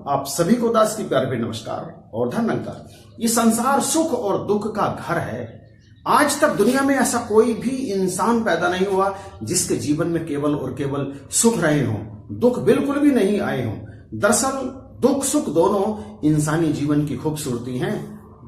आप सभी को दास की प्यार भरी नमस्कार और धन्यवाद। ये संसार सुख और दुख का घर है। आज तक दुनिया में ऐसा कोई भी इंसान पैदा नहीं हुआ जिसके जीवन में केवल और केवल सुख रहे हों, दुख बिल्कुल भी नहीं आए हों। दरअसल दुख सुख दोनों इंसानी जीवन की खूबसूरती हैं।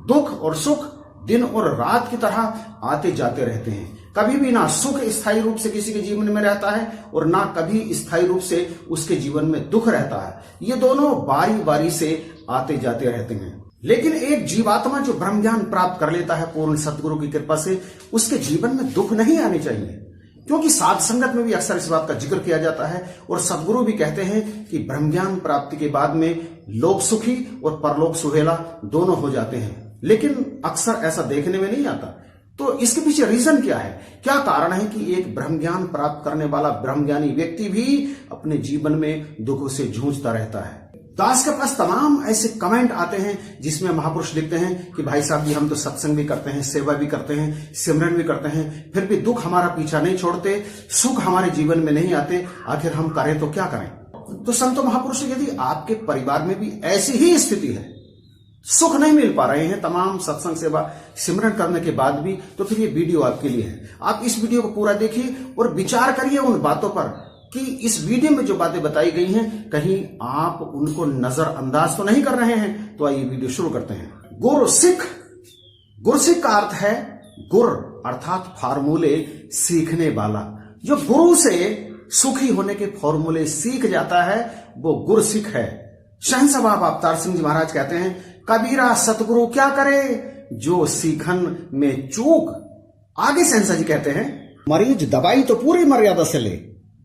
दुख और सुख दिन और रात की तरह आते जाते रहते हैं। कभी भी ना सुख स्थायी रूप से किसी के जीवन में रहता है और ना कभी स्थायी रूप से उसके जीवन में दुख रहता है। ये दोनों बारी बारी से आते जाते रहते हैं। लेकिन एक जीवात्मा जो ब्रह्म ज्ञान प्राप्त कर लेता है पूर्ण सतगुरु की कृपा से, उसके जीवन में दुख नहीं आने चाहिए। क्योंकि साध संगत में भी अक्सर इस बात का जिक्र किया जाता है और सदगुरु भी कहते हैं कि ब्रह्म ज्ञान प्राप्ति के बाद में लोक सुखी और परलोक सुहेला दोनों हो जाते हैं। लेकिन अक्सर ऐसा देखने में नहीं आता। तो इसके पीछे रीजन क्या है? क्या कारण है कि एक ब्रह्म ज्ञान प्राप्त करने वाला ब्रह्मज्ञानी व्यक्ति भी अपने जीवन में दुखों से जूझता रहता है? दास के पास तमाम ऐसे कमेंट आते हैं जिसमें महापुरुष लिखते हैं कि भाई साहब जी, हम तो सत्संग भी करते हैं, सेवा भी करते हैं, सिमरन भी करते हैं, फिर भी दुख हमारा पीछा नहीं छोड़ते, सुख हमारे जीवन में नहीं आते, आखिर हम करें तो क्या करें? तो संतो महापुरुष, यदि आपके परिवार में भी ऐसी ही स्थिति है, सुख नहीं मिल पा रहे हैं तमाम सत्संग सेवा सिमरन करने के बाद भी, तो फिर ये वीडियो आपके लिए है। आप इस वीडियो को पूरा देखिए और विचार करिए उन बातों पर कि इस वीडियो में जो बातें बताई गई हैं कहीं आप उनको नजरअंदाज तो नहीं कर रहे हैं। तो आइए वीडियो शुरू करते हैं। गुरसिक, गुरसिक का अर्थ है गुर अर्थात फार्मूले सीखने वाला। जो गुरु से सुखी होने के फॉर्मूले सीख जाता है वो गुरसिक है। शहंशाह बाबा अवतार सिंह जी महाराज कहते हैं, कबीरा सतगुरु क्या करे जो सीखन में चूक। आगे शहंशाह जी कहते हैं, मरीज दवाई तो पूरी मर्यादा से ले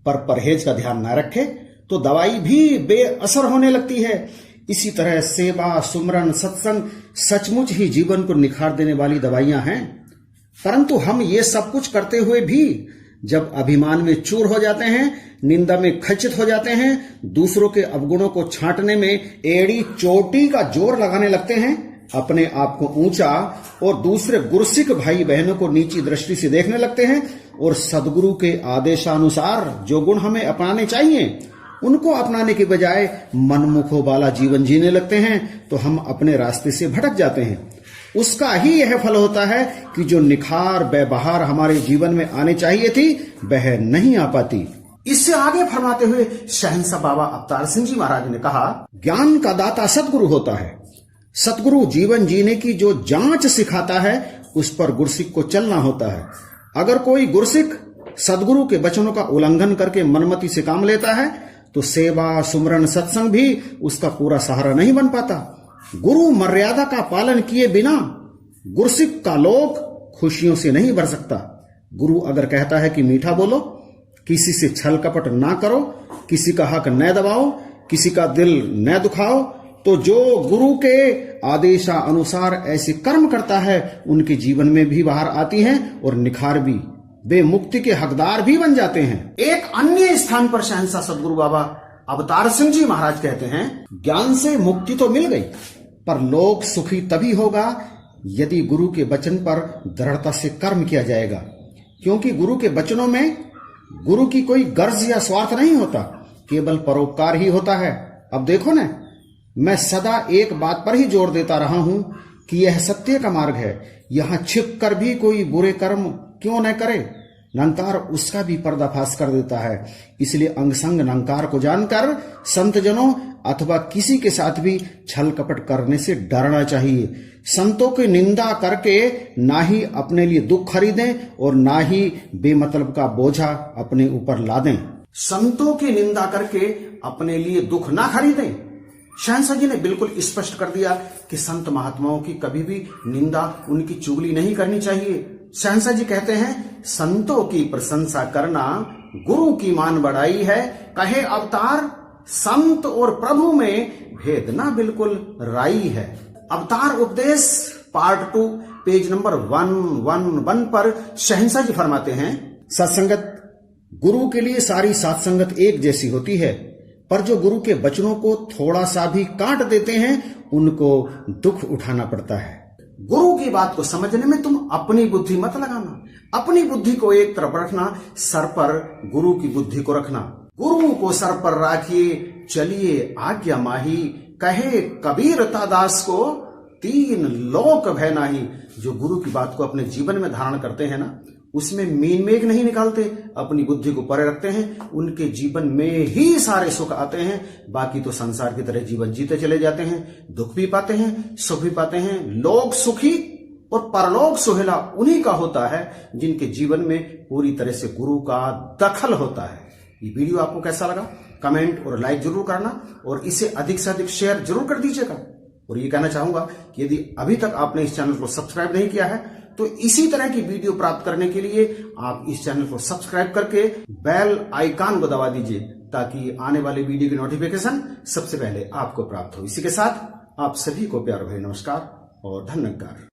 पर परहेज का ध्यान न रखे तो दवाई भी बेअसर होने लगती है। इसी तरह सेवा सुमरन सत्संग सचमुच ही जीवन को निखार देने वाली दवाइयां हैं। परंतु हम ये सब कुछ करते हुए भी जब अभिमान में चूर हो जाते हैं, निंदा में खचित हो जाते हैं, दूसरों के अवगुणों को छांटने में एड़ी चोटी का जोर लगाने लगते हैं, अपने आप को ऊंचा और दूसरे गुरसिक भाई बहनों को नीची दृष्टि से देखने लगते हैं और सदगुरु के आदेशानुसार जो गुण हमें अपनाने चाहिए उनको अपनाने के बजाय मनमुखों वाला जीवन जीने लगते हैं, तो हम अपने रास्ते से भटक जाते हैं। उसका ही यह फल होता है कि जो निखार बेबहार हमारे जीवन में आने चाहिए थी वह नहीं आ पाती। इससे आगे फरमाते हुए शहंशाह बाबा अवतार सिंह जी महाराज ने कहा, ज्ञान का दाता सतगुरु होता है। सतगुरु जीवन जीने की जो जांच सिखाता है उस पर गुरसिक को चलना होता है। अगर कोई गुरसिक सदगुरु के वचनों का उल्लंघन करके मनमति से काम लेता है तो सेवा सुमरन सत्संग भी उसका पूरा सहारा नहीं बन पाता। गुरु मर्यादा का पालन किए बिना गुरसिक का लोक खुशियों से नहीं भर सकता। गुरु अगर कहता है कि मीठा बोलो, किसी से छल कपट ना करो, किसी का हक न दबाओ, किसी का दिल न दुखाओ, तो जो गुरु के आदेशानुसार ऐसे कर्म करता है उनके जीवन में भी बाहर आती हैं और निखार भी, वे मुक्ति के हकदार भी बन जाते हैं। एक अन्य स्थान पर शहंशाह सदगुरु बाबा अवतार सिंह जी महाराज कहते हैं, ज्ञान से मुक्ति तो मिल गई पर लोक सुखी तभी होगा यदि गुरु के वचन पर दृढ़ता से कर्म किया जाएगा। क्योंकि गुरु के वचनों में गुरु की कोई गर्ज या स्वार्थ नहीं होता, केवल परोपकार ही होता है। अब देखो ना, मैं सदा एक बात पर ही जोर देता रहा हूं कि यह सत्य का मार्ग है। यहां छिप कर भी कोई बुरे कर्म क्यों न करे, नंकार उसका भी पर्दाफाश कर देता है। इसलिए अंगसंग नंकार को जानकर संत जनों अथवा किसी के साथ भी छल कपट करने से डरना चाहिए। संतों की निंदा करके ना ही अपने लिए दुख खरीदें और ना ही बेमतलब का बोझा अपने ऊपर लादें। संतों की निंदा करके अपने लिए दुख ना खरीदें। शहंशाह जी ने बिल्कुल स्पष्ट कर दिया कि संत महात्माओं की कभी भी निंदा, उनकी चुगली नहीं करनी चाहिए। शहंशाह जी कहते हैं, संतों की प्रशंसा करना गुरु की मान बढ़ाई है। कहे अवतार, संत और प्रभु में भेद ना बिल्कुल राई है। अवतार उपदेश पार्ट 2 पेज नंबर 111 पर शहंशाह जी फरमाते हैं, सत्संगत, गुरु के लिए सारी सत्संगत एक जैसी होती है, पर जो गुरु के वचनों को थोड़ा सा भी काट देते हैं उनको दुख उठाना पड़ता है। गुरु की बात को समझने में तुम अपनी बुद्धि मत लगाना, अपनी बुद्धि को एक तरफ रखना, सर पर गुरु की बुद्धि को रखना। गुरु को सर पर राखिए, चलिए आज्ञा माही, कहे कबीर दास को, 3 लोक भय नाही। जो गुरु की बात को अपने जीवन में धारण करते हैं ना, उसमें मीन मेघ नहीं निकालते, अपनी बुद्धि को परे रखते हैं, उनके जीवन में ही सारे सुख आते हैं। बाकी तो संसार की तरह जीवन जीते चले जाते हैं, दुख भी पाते हैं, सुख भी पाते हैं। लोक सुखी और परलोक सुहेला उन्हीं का होता है जिनके जीवन में पूरी तरह से गुरु का दखल होता है। ये वीडियो आपको कैसा लगा? कमेंट और लाइक जरूर करना और इसे अधिक से अधिक शेयर जरूर कर दीजिएगा। और ये कहना चाहूंगा कि यदि अभी तक आपने इस चैनल को सब्सक्राइब नहीं किया है तो इसी तरह की वीडियो प्राप्त करने के लिए आप इस चैनल को सब्सक्राइब करके बेल आइकन को दबा दीजिए, ताकि आने वाले वीडियो की नोटिफिकेशन सबसे पहले आपको प्राप्त हो। इसी के साथ आप सभी को प्यार भरे नमस्कार और धन्यवाद।